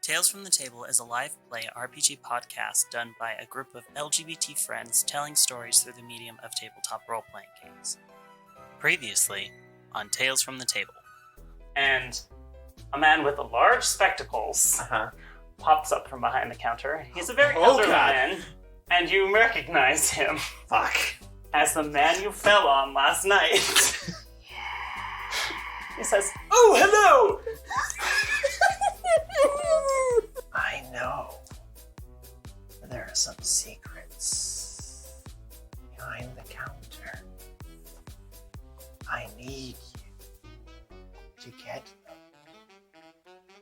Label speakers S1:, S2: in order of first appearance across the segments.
S1: Tales from the Table is a live play RPG podcast done by a group of LGBT friends telling stories through the medium of tabletop role-playing games. Previously on Tales from the Table.
S2: And a man with large spectacles pops up from behind the counter. He's a very elderly man, and you recognize him.
S3: Fuck.
S2: As the man you fell on last night. He says, "Oh, hello!"
S3: I know. There are some secrets behind the counter. I need you to get them.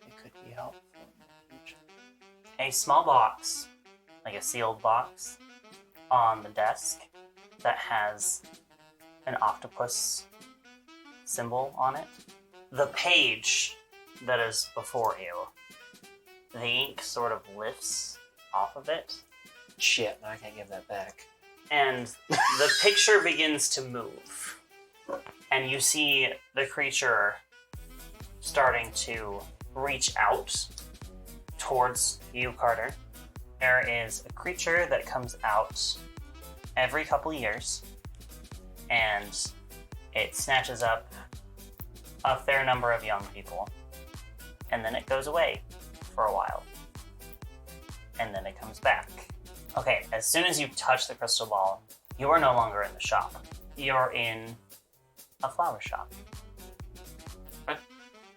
S3: It could be helpful in the future.
S2: A small box, like a sealed box, on the desk that has an octopus symbol on it. The page that is before you, the ink sort of lifts off of it.
S3: Shit, now I can't give that back.
S2: And the picture begins to move. And you see the creature starting to reach out towards you, Carter. There is a creature that comes out every couple years, and it snatches up a fair number of young people, and then it goes away for a while, and then it comes back. Okay, as soon as you touch the crystal ball, you are no longer in the shop. You're in a flower shop.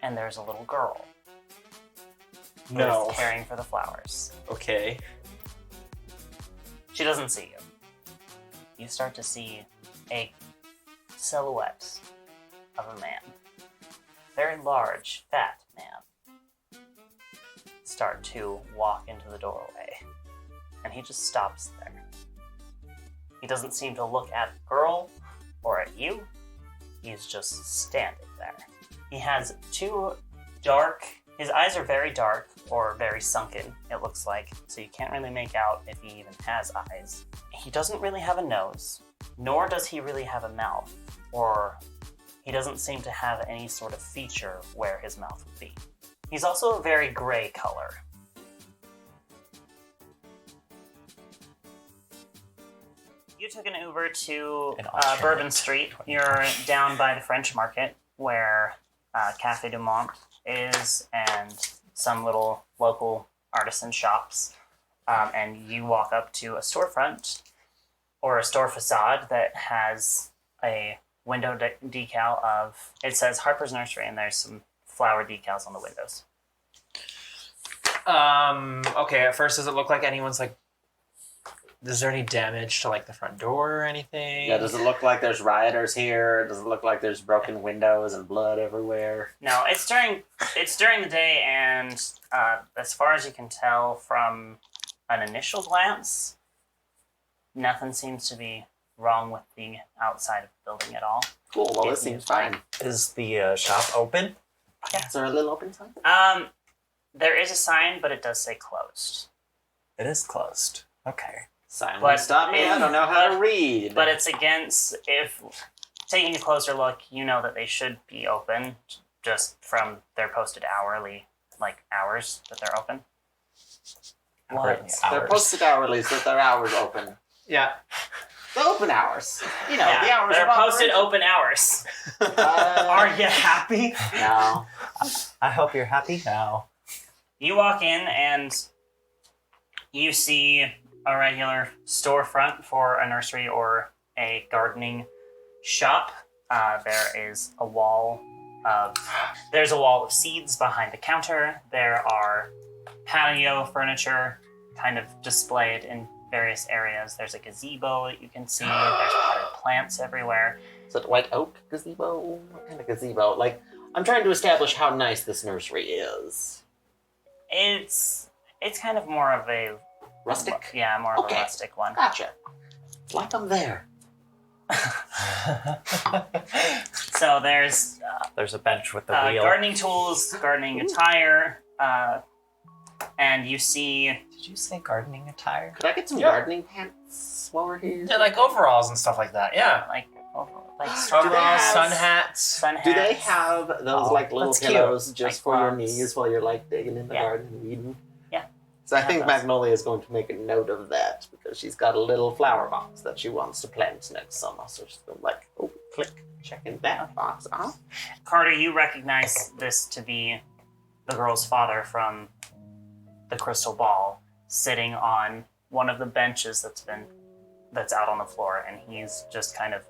S2: And there's a little girl who is caring for the flowers.
S3: Okay.
S2: She doesn't see you. You start to see a silhouette of a man. Very large, fat man. Start to walk into the doorway. And he just stops there. He doesn't seem to look at the girl or at you. He's just standing there. He has his eyes are very dark or very sunken, it looks like, so you can't really make out if he even has eyes. He doesn't really have a nose, nor does he really have a mouth, or he doesn't seem to have any sort of feature where his mouth would be. He's also a very gray color. You took an Uber to Bourbon Street. You're down by the French Market, where Café du Monde is, and some little local artisan shops. And you walk up to a storefront, or a store facade, that has a window decal of, it says Harper's Nursery, and there's some flower decals on the windows.
S3: Okay, at first, does it look like anyone's, is there any damage to, the front door or anything?
S4: Yeah, does it look like there's rioters here? Does it look like there's broken windows and blood everywhere?
S2: No, it's during the day, and as far as you can tell from an initial glance, nothing seems to be wrong with the outside of the building at all.
S4: Cool, well, this seems fine.
S3: Is the shop open?
S4: Yeah. Is there a little open sign?
S2: There is a sign, but it does say closed.
S3: It is closed. Okay.
S4: Sign won't stop me. I don't know how to read.
S2: But it's against, if taking a closer look, you know that they should be open just from their posted hourly, hours that they're open.
S4: What? They're posted hourly, so their hours open.
S3: Yeah.
S4: The open hours. The hours
S2: they're
S4: of
S2: posted
S4: operation.
S2: open hours. Are you happy?
S4: No.
S3: I hope you're happy now.
S2: You walk in and you see a regular storefront for a nursery or a gardening shop. There's a wall of seeds behind the counter. There are patio furniture kind of displayed in various areas. There's a gazebo that you can see. There's potted plants everywhere.
S4: Is it white oak gazebo? What kind of gazebo? I'm trying to establish how nice this nursery is.
S2: It's kind of more of a
S4: rustic?
S2: Yeah, more of a rustic one.
S4: Gotcha. Like I'm there.
S2: So there's
S3: a bench with the wheel.
S2: Gardening tools, gardening attire, and you see...
S3: Did you say gardening attire?
S4: Could I get some gardening pants while we're here?
S3: Yeah, overalls and stuff like that, yeah.
S2: like
S4: Do they have
S3: sun hats.
S2: sun hats.
S4: Do they have those
S3: Oh,
S4: like little
S3: that's cute.
S4: pillows just
S2: Like
S4: for your
S2: gloves.
S4: knees while you're like digging in the
S2: Yeah.
S4: garden and weeding?
S2: Yeah.
S4: So I
S2: They
S4: think
S2: have those.
S4: Magnolia is going to make a note of that because she's got a little flower box that she wants to plant next summer. So she's going like, oh, click, checking that box off.
S2: Carter, you recognize this to be the girl's father from the crystal ball, sitting on one of the benches that's out on the floor, and he's just kind of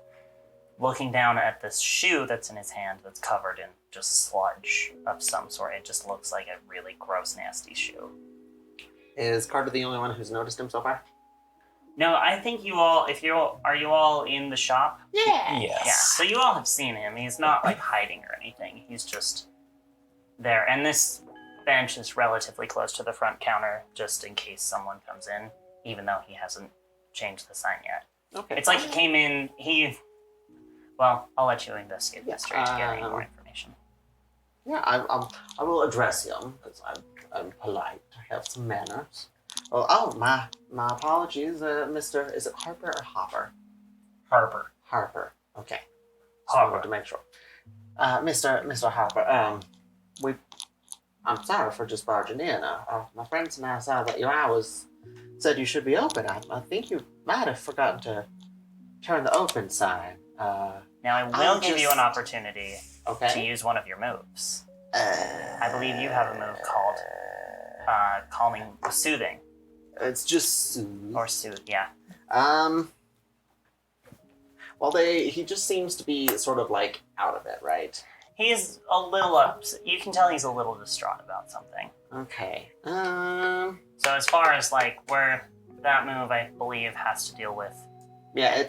S2: looking down at this shoe that's in his hand that's covered in just sludge of some sort. It just looks like a really gross, nasty shoe.
S4: Is Carter the only one who's noticed him so far?
S2: No, I think you all, are you all in the shop?
S4: Yeah.
S3: Yes.
S2: Yeah, so you all have seen him. He's not like hiding or anything. He's just there. And this bench is relatively close to the front counter just in case someone comes in, even though he hasn't changed the sign yet.
S4: Okay.
S2: It's like he came in, well, I'll let you investigate this straight to get any more information.
S4: Yeah, I will address him because I'm polite. I have some manners. Oh, my apologies, Mr. Is it Harper or Hopper?
S3: Harper.
S4: Harper. Okay.
S2: Harper.
S4: Wanted to make sure. Mr. Harper. I'm sorry for just barging in. My friends and I saw that your hours said you should be open. I think you might have forgotten to turn the open sign.
S2: Now, I will
S4: I'll
S2: give you
S4: just-
S2: an opportunity to
S4: Okay.
S2: use one of your moves. I believe you have a move called calming, soothing,
S4: It's just soothe.
S2: or soothe, yeah.
S4: Well, he just seems to be sort of like out of it, right?
S2: He's a little you can tell he's a little distraught about something.
S4: Okay.
S2: So as far as like where that move, I believe, has to deal with,
S4: Yeah,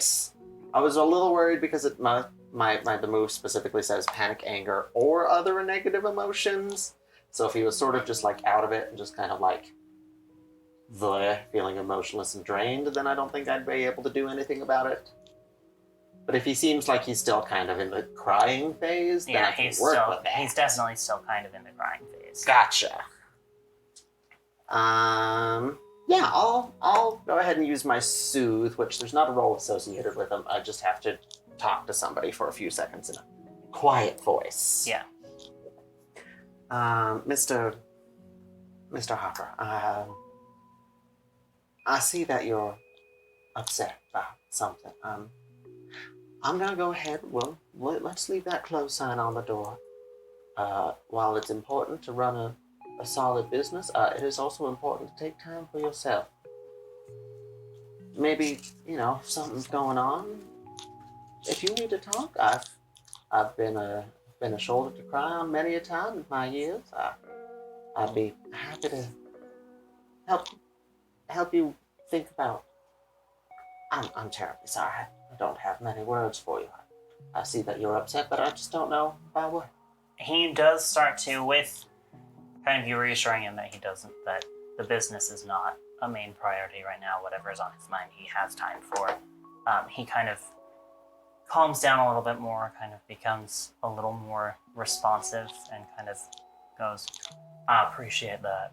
S4: I was a little worried because the move specifically says panic, anger, or other negative emotions. So if he was sort of just like out of it and just kind of like feeling emotionless and drained, then I don't think I'd be able to do anything about it. But if he seems like he's still kind of in the crying phase, then I can work with that.
S2: he's definitely still kind of in the crying phase.
S4: Gotcha. Yeah, I'll go ahead and use my soothe, which there's not a roll associated with them. I just have to talk to somebody for a few seconds in a quiet voice.
S2: Yeah.
S4: Mr. Hopper, I see that you're upset about something. I'm gonna go ahead. Well, let's leave that close sign on the door. While it's important to run a solid business, it is also important to take time for yourself. Maybe, if something's going on, if you need to talk, I've been a shoulder to cry on many a time in my years. I'd be happy to help you think about. I'm terribly sorry. I don't have many words for you. I see that you're upset, but I just don't know about what.
S2: He does start to, with kind of you reassuring him that that the business is not a main priority right now. Whatever is on his mind, he has time for. He kind of calms down a little bit more, kind of becomes a little more responsive, and kind of goes, I appreciate that.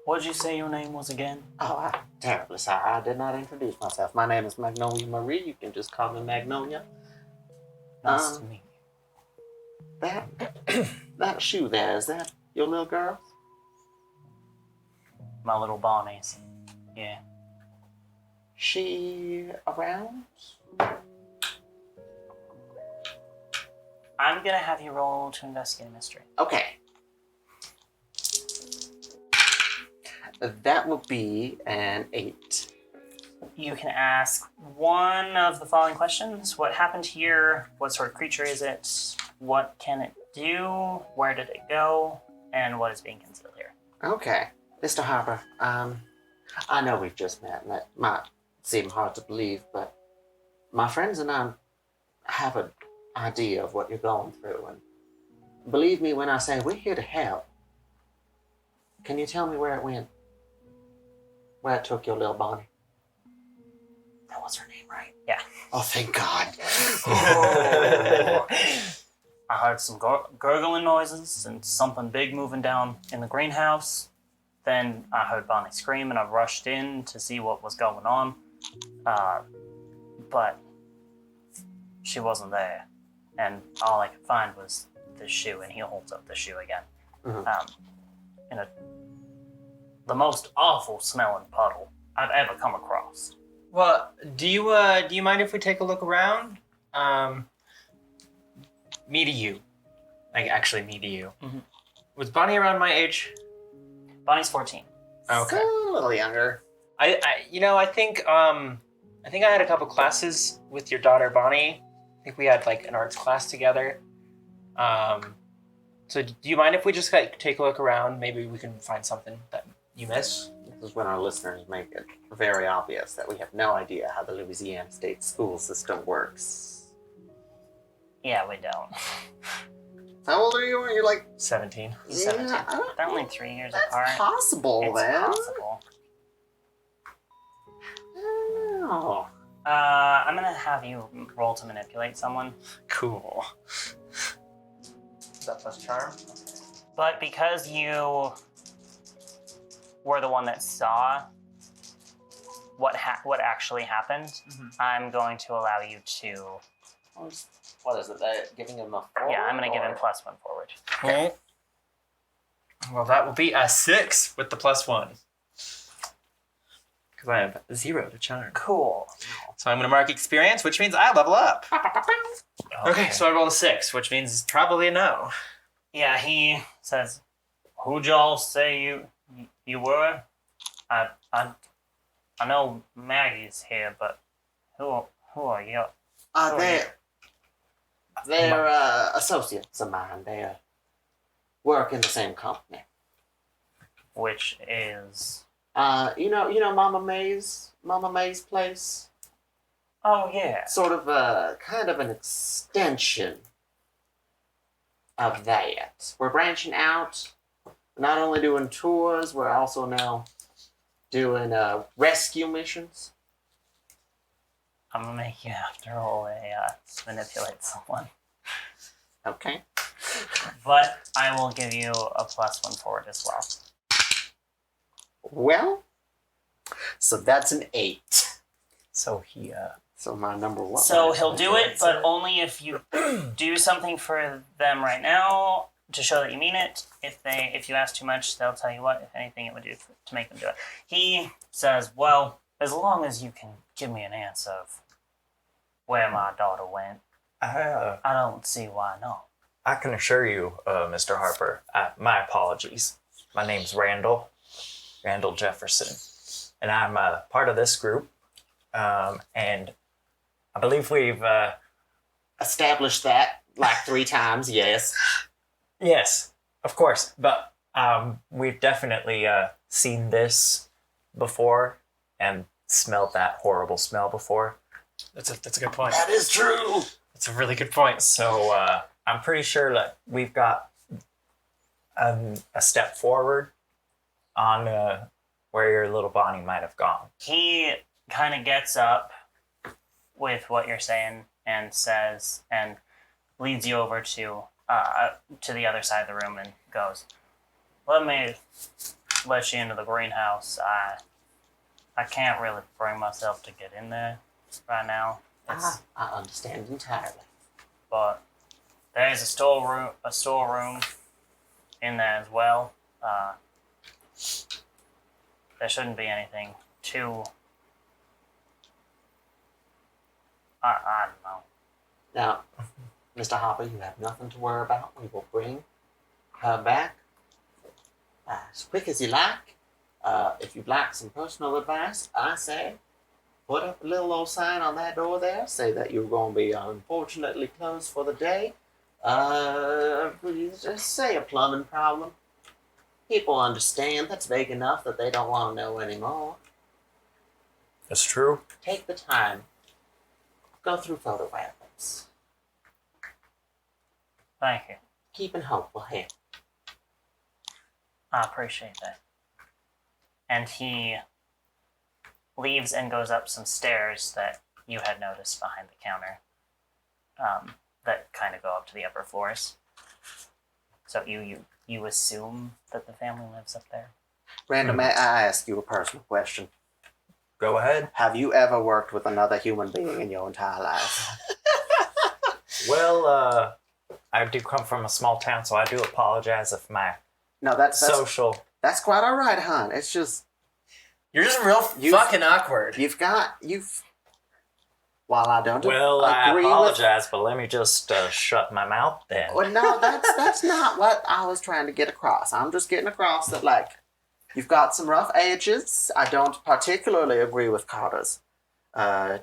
S2: What did you say your name was again?
S4: Oh, I'm terribly sorry. I did not introduce myself. My name is Magnolia Marie. You can just call me Magnolia.
S2: Nice to meet you.
S4: That shoe there, is that your little girl?
S2: My little Bonnie's. Yeah.
S4: She around?
S2: I'm gonna have you roll to investigate a mystery.
S4: Okay. That will be an 8.
S2: You can ask one of the following questions. What happened here? What sort of creature is it? What can it do? Where did it go? And what is being concealed here?
S4: Okay. Mr. Harper, I know we've just met, and that might seem hard to believe, but my friends and I have an idea of what you're going through, and believe me when I say we're here to help. Can you tell me where it went? Where it took your little Bonnie? That was her name, right?
S2: Yeah.
S4: Oh, thank God.
S2: I heard some gurgling noises and something big moving down in the greenhouse. Then I heard Bonnie scream and I rushed in to see what was going on. But she wasn't there. And all I could find was this shoe, and he holds up the shoe again. In the most awful smelling puddle I've ever come across.
S3: Well, do you mind if we take a look around? Me to you. Like, actually, me to you.
S2: Mm-hmm.
S3: Was Bonnie around my age?
S2: Bonnie's 14.
S3: Okay.
S4: A little younger.
S3: I think I had a couple classes with your daughter Bonnie. I think we had like an arts class together. So do you mind if we just like take a look around? Maybe we can find something that you miss.
S4: This is when our listeners make it very obvious that we have no idea how the Louisiana State school system works.
S2: Yeah, we don't.
S4: How old are you? You're like
S3: 17.
S2: 17.
S4: Yeah,
S2: They're only 3 years
S4: that's
S2: apart.
S4: possible
S2: It's
S4: then.
S2: possible.
S4: Oh.
S2: I'm gonna have you roll to manipulate someone.
S3: Cool. Is that plus charm?
S2: But because you were the one that saw what actually happened, I'm going to allow you to...
S4: What is it? Giving him a 4?
S2: Yeah, I'm going to give him +1 forward.
S3: Okay. Well, that will be a 6 with the +1. Because I have 0 to charm.
S2: Cool.
S3: So I'm going to mark experience, which means I level up. Okay, so I rolled a 6, which means it's probably a no.
S2: Yeah, he says, "Who'd y'all say you were? I know Maggie's here, but who are you?"
S4: They're associates of mine. They work in the same company.
S2: Which is...
S4: You know Mama May's place?
S2: Oh, yeah.
S4: Sort of kind of an extension of that. We're branching out. We're not only doing tours, we're also now doing rescue missions.
S2: I'm going to make you have to roll a manipulate someone.
S4: Okay.
S2: But I will give you a +1 forward as well.
S4: Well, so that's an 8.
S3: So he,
S4: So my number 1.
S2: So he'll do it, but only if you do something for them right now to show that you mean it. If you ask too much, they'll tell you what, if anything, it would do to make them do it. He says, "Well, as long as you can give me an answer of where my daughter went, I don't see why not."
S5: I can assure you, Mr. Harper, my apologies. My name's Randal Jefferson, and I'm part of this group, and I believe we've...
S4: established that like 3 times, yes.
S5: Yes, of course, but we've definitely seen this before and smelled that horrible smell before.
S3: that's a good point.
S4: That is true.
S3: That's a really good point.
S5: So I'm pretty sure that we've got a step forward on where your little Bonnie might have gone.
S2: He kind of gets up with what you're saying and says, and leads you over to the other side of the room and goes, "Let me let you into the greenhouse. I can't really bring myself to get in there right now.
S4: I understand entirely.
S2: But there's a storeroom in there as well. There shouldn't be anything too... I don't know.
S4: Now, Mr. Harper, you have nothing to worry about. We will bring her back as quick as you like. If you'd like some personal advice, I say put up a little old sign on that door there. Say that you're going to be unfortunately closed for the day. Just say a plumbing problem. People understand. That's vague enough that they don't want to know anymore.
S5: That's true.
S4: Take the time. Go through photo albums.
S2: Thank you.
S4: Keeping hopeful here.
S2: I appreciate that. And he leaves and goes up some stairs that you had noticed behind the counter, that kind of go up to the upper floors. So you assume that the family lives up there?
S4: Randal, may I ask you a personal question?
S5: Go ahead.
S4: Have you ever worked with another human being in your entire life?
S5: Well, I do come from a small town, so I do apologize if my
S4: No, that's
S5: social.
S4: that's quite all right, hon. It's just
S3: You're just real fucking awkward.
S4: you've. While I don't
S5: Well, I
S4: agree
S5: apologize, but let me just shut my mouth then.
S4: Well, no, that's not what I was trying to get across. I'm just getting across that, like, you've got some rough edges. I don't particularly agree with Carter's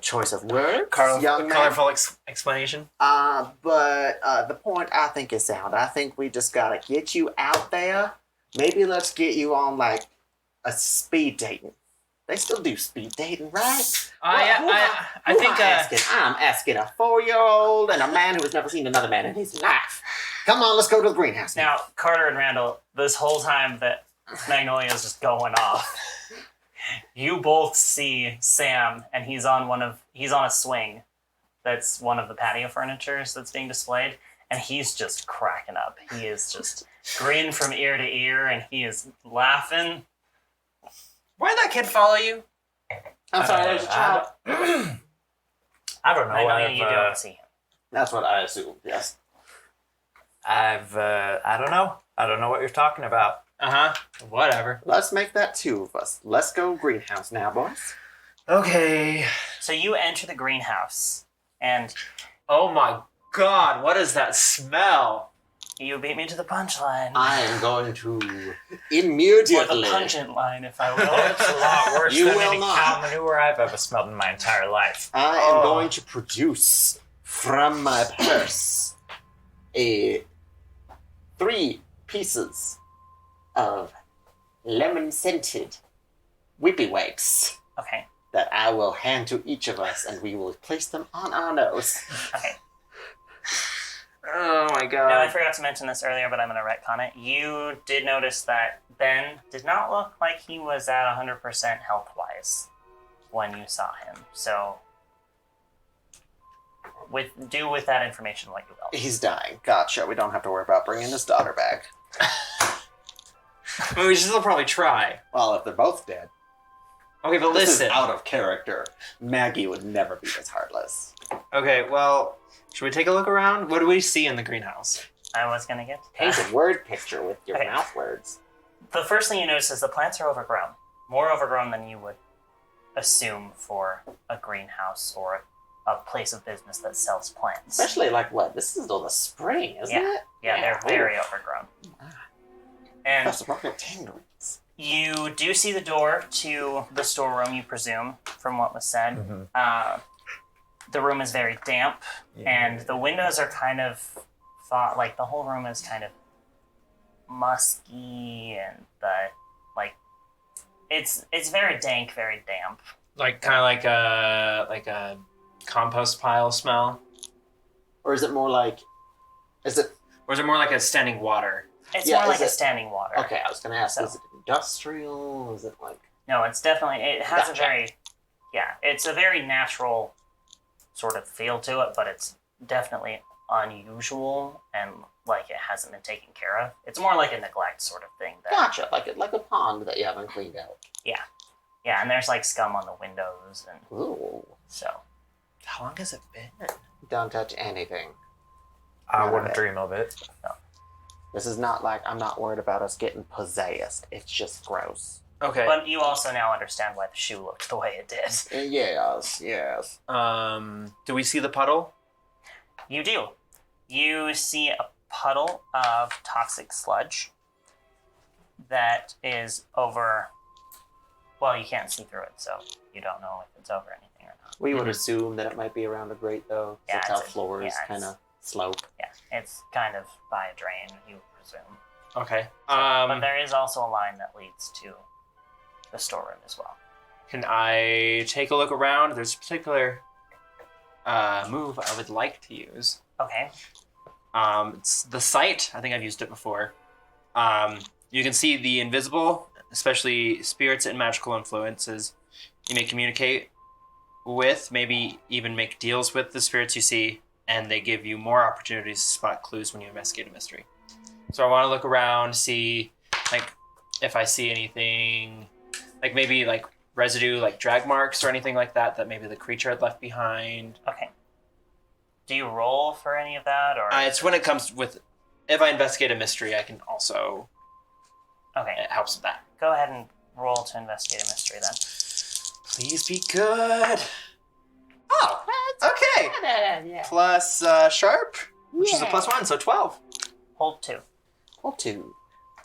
S4: choice of words, young man.
S3: Colorful explanation.
S4: But the point I think is sound. I think we just gotta get you out there. Maybe let's get you on, like, a speed dating. They still do speed dating, right?
S3: I think
S4: I'm asking a 4-year-old and a man who has never seen another man in his life. Come on, let's go to the greenhouse.
S2: Now, Carter and Randall, this whole time that Magnolia's just going off, you both see Sam, and he's on a swing. That's one of the patio furnitures that's being displayed, and he's just cracking up. He is just grin from ear to ear, and he is laughing.
S3: Why'd that kid follow you?
S4: I'm sorry, there's a child.
S5: I don't know.
S2: Magnolia, you don't see him.
S4: That's what I assumed, yes.
S5: I don't know. I don't know what you're talking about.
S3: Whatever.
S4: Let's make that 2 of us. Let's go greenhouse now, boys.
S3: Okay.
S2: So you enter the greenhouse, and
S3: Oh my god, what is that smell?
S2: you beat me to the punchline.
S4: I am going to
S2: Or the
S4: immediately.
S2: pungent line, if I will.
S5: It's a lot worse
S4: You
S5: than
S4: will
S5: any
S4: not.
S5: cow manure I've ever smelled in my entire life.
S4: I am going to produce from my purse 3 pieces of lemon-scented whippy wipes
S2: Okay.
S4: that I will hand to each of us, and we will place them on our nose.
S2: Okay.
S3: Oh my god.
S2: Now, I forgot to mention this earlier, but I'm going to retcon it. You did notice that Ben did not look like he was at 100% health-wise when you saw him. So, do with that information what you will.
S4: He's dying. Gotcha. We don't have to worry about bringing his daughter back.
S3: I mean, we should still probably try.
S4: Well, if they're both dead.
S3: Okay, but
S4: This is
S3: listen.
S4: out of character. Maggie would never be this heartless.
S3: Okay, well, should we take a look around? What do we see in the greenhouse?
S2: I was going to get to
S4: Paint
S2: that.
S4: a word picture with your
S2: Okay.
S4: mouth words.
S2: The first thing you notice is the plants are overgrown. More overgrown than you would assume for a greenhouse or a place of business that sells plants.
S4: Especially like what? This is still the spring, isn't it?
S2: Yeah, they're very overgrown. And
S4: That's rocket tangerines.
S2: you do see the door to the storeroom, you presume, from what was said.
S5: Mhm.
S2: The room is very damp, and the windows are kind of like the whole room is kind of musky, and it's very dank, very damp.
S3: Like kind of like a compost pile smell,
S4: Or is it more like? Is it
S3: or is it more like a standing water?
S2: It's
S4: Yeah,
S2: more like
S4: is
S2: a
S4: it-
S2: standing water.
S4: okay? I was gonna ask.
S2: So-
S4: Is it industrial? Is it like?
S2: No, it's definitely it has a
S4: Gotcha.
S2: very it's a very natural sort of feel to it, but it's definitely unusual and like it hasn't been taken care of. It's more like a neglect sort of thing.
S4: Gotcha. Like a pond that you haven't cleaned out.
S2: Yeah, and there's like scum on the windows, and
S4: Ooh.
S2: so
S3: How long has it been?
S4: Don't touch anything.
S5: I
S4: None of
S5: wouldn't
S4: it.
S5: dream of it.
S4: This is not like I'm not worried about us getting possessed. It's just gross.
S3: Okay.
S2: But you also now understand why the shoe looked the way it did.
S4: Yes. Yes.
S3: Do we see the puddle?
S2: You do. You see a puddle of toxic sludge that is over. Well, you can't see through it, so you don't know if it's over anything or not.
S4: We would assume that it might be around a grate though.
S2: Yeah,
S4: Since
S2: it's
S4: our
S2: a-
S4: floors
S2: yeah, it's-
S4: kind of slope.
S2: Yeah, it's kind of by a drain, you presume.
S3: Okay.
S2: But there is also a line that leads to the storeroom as well.
S3: Can I take a look around? There's a particular move I would like to use.
S2: Okay.
S3: It's the sight. I think I've used it before. You can see the invisible, especially spirits and magical influences. You may communicate with, maybe even make deals with the spirits you see, and they give you more opportunities to spot clues when you investigate a mystery. So I want to look around, see like if I see anything, like maybe like residue, like drag marks or anything like that, that maybe the creature had left behind.
S2: Okay. Do you roll for any of that, or
S3: It's when it comes with. If I investigate a mystery, I can also.
S2: okay?
S3: It helps with that.
S2: Go ahead and roll to investigate a mystery then.
S3: Please be good. Oh, okay.
S4: Yeah.
S3: Plus sharp, which is a +1, so 12.
S2: Hold 2.
S4: Well, 2.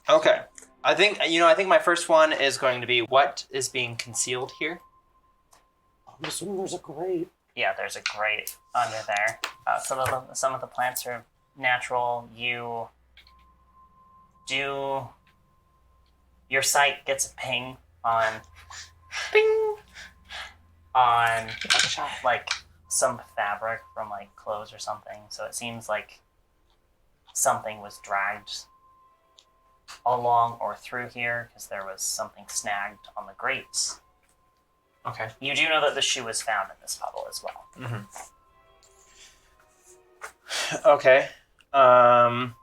S3: Okay. I think my first one is going to be what is being concealed here.
S4: I'm assuming there's a grate.
S2: Yeah, there's a grate under there. Some of the plants are natural. Your sight gets a ping on like some fabric from like clothes or something. So it seems like something was dragged along or through here because there was something snagged on the grates.
S3: Okay.
S2: You do know that the shoe was found in this puddle as well.
S3: Mm-hmm. Okay. And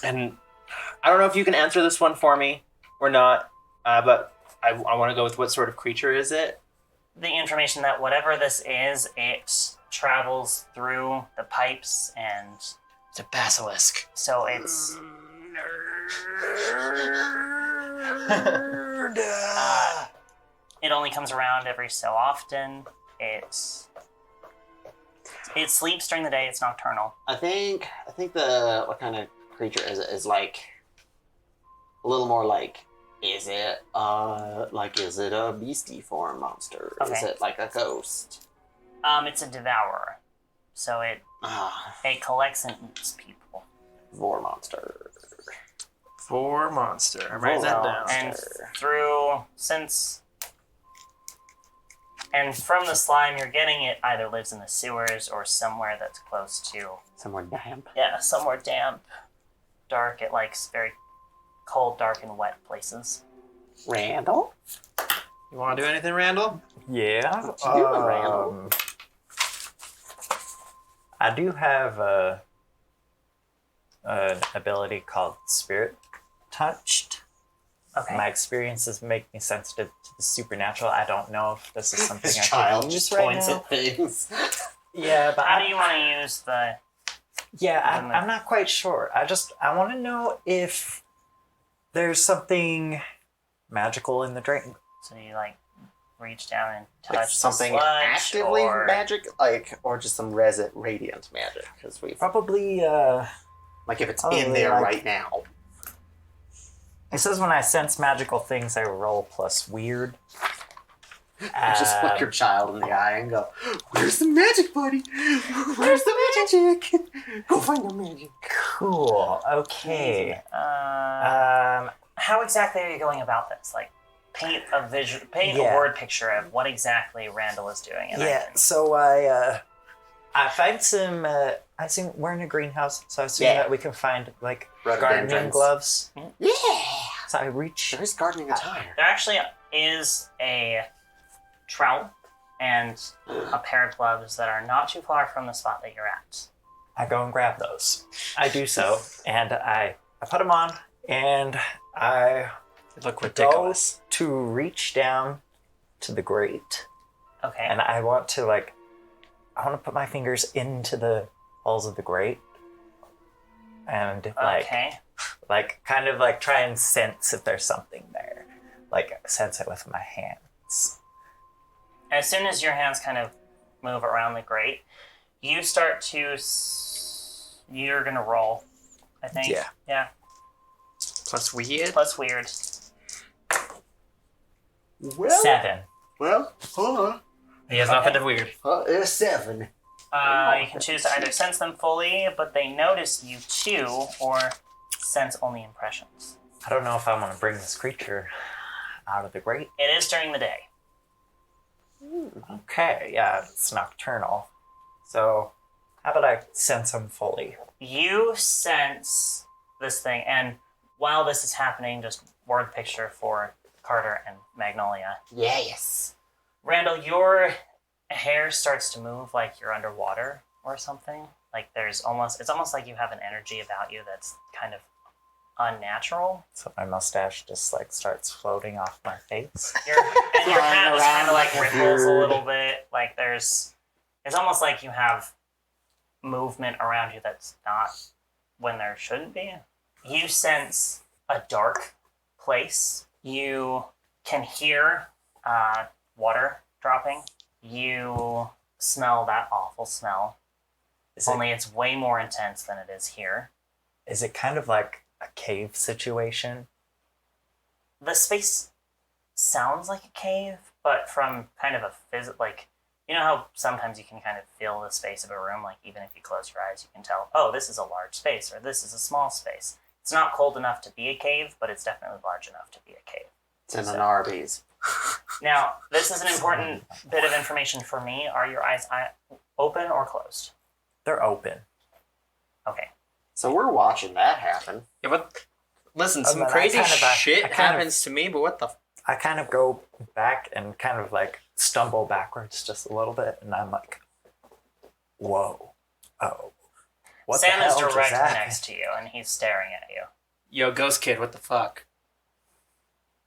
S3: I don't know if you can answer this one for me or not, but I want to go with what sort of creature is it?
S2: The information that whatever this is, it travels through the pipes, and
S3: It's a basilisk.
S2: so it's it only comes around every so often. It sleeps during the day. It's nocturnal.
S4: I think the what kind of creature is like a little more like is it a beastie form monster? Is
S2: Okay.
S4: it like a ghost?
S2: It's a devourer, so it collects and eats people.
S4: Vor monster.
S3: For monster. I'm writing that
S4: Vor
S3: down.
S4: monster.
S2: And from the slime you're getting, it either lives in the sewers or somewhere that's close to
S4: Somewhere damp.
S2: somewhere damp, dark. It likes very cold, dark, and wet places.
S4: Randall?
S3: You want to do anything, Randall?
S5: Yeah.
S4: What you doing, Randall?
S5: I do have an ability called Spirit Touched.
S2: Okay.
S5: My experiences make me sensitive to the supernatural. I don't know if this is something
S4: This
S5: I
S4: child
S5: can use
S4: just
S5: right
S4: points
S5: now.
S4: at things.
S5: Yeah, but
S2: How do you want to use the?
S5: I'm not quite sure. I want to know if there's something magical in the drink.
S2: So you like reach down and touch
S4: Like
S2: the
S4: something
S2: sludge,
S4: actively
S2: or
S4: magic, or just some radiant magic, because we
S5: Probably,
S4: like if it's
S5: Probably
S4: in there
S5: like-
S4: right now.
S5: it says when I sense magical things, I roll plus weird.
S4: Just look your child in the eye and go, "Where's the magic, buddy? Where's the magic? Go find the magic."
S5: Cool. Okay.
S2: How exactly are you going about this? Like, paint a
S5: Yeah.
S2: word picture of what exactly Randall is doing. And
S5: Yeah. So I find some. I assume we're in a greenhouse, so I assume
S4: Yeah.
S5: that we can find like
S4: Rhododendrons.
S5: gardening gloves.
S4: Yeah,
S5: So I reach.
S4: there is gardening attire.
S2: there actually is a trowel and a pair of gloves that are not too far from the spot that you're at.
S5: I go and grab those. I do so, and I put them on, and I
S3: You look
S5: go
S3: ridiculous.
S5: to reach down to the grate,
S2: Okay.
S5: and I want to put my fingers into the holes of the grate, and
S2: Okay.
S5: kind of like try and sense if there's something there, like sense it with my hands.
S2: As soon as your hands kind of move around the grate, you start to. You're gonna roll, I think.
S5: Yeah.
S2: Yeah.
S3: Plus weird.
S2: Plus weird.
S4: Well,
S5: 7.
S4: well, hold on.
S3: He has nothing to weird.
S4: It's 7.
S2: You can choose to either sense them fully, but they notice you too, or sense only impressions.
S5: I don't know if I want to bring this creature out of the grate.
S2: It is during the day.
S5: Okay, yeah, it's nocturnal. So, how about I sense him fully?
S2: You sense this thing, and while this is happening, just word picture for Carter and Magnolia.
S4: Yes.
S2: Randall, your hair starts to move like you're underwater or something. Like it's almost like you have an energy about you that's kind of unnatural.
S5: So my mustache just starts floating off my face.
S2: Your hat
S4: Flying
S2: just kind
S4: around
S2: of like
S4: like a
S2: ripples a
S4: bird.
S2: little bit. Like it's almost like you have movement around you that's not when there shouldn't be. You sense a dark place. You can hear water dropping. You smell that awful smell. Only it's way more intense than it is here.
S5: Is it kind of like a cave situation?
S2: The space sounds like a cave, but from kind of a like, you know how sometimes you can kind of feel the space of a room, like even if you close your eyes, you can tell, oh, this is a large space, or this is a small space. It's not cold enough to be a cave, but it's definitely large enough to be a cave.
S4: It's in an Arby's.
S2: Now, this is an important bit of information for me. Are your eyes open or closed?
S5: They're open.
S2: Okay.
S4: So we're watching that happen.
S3: Yeah, but listen,
S5: Oh,
S3: some
S5: man,
S3: crazy
S5: I kind of-
S3: shit
S5: I kind of-
S3: happens to me, but what the...
S5: I kind of go back and kind of like stumble backwards just a little bit, and I'm like, whoa. Oh. What
S2: Sam
S5: the
S2: is
S5: hell just
S2: directly
S5: happened?
S2: next to you, and he's staring at you.
S3: Yo, Ghost Kid, what the fuck?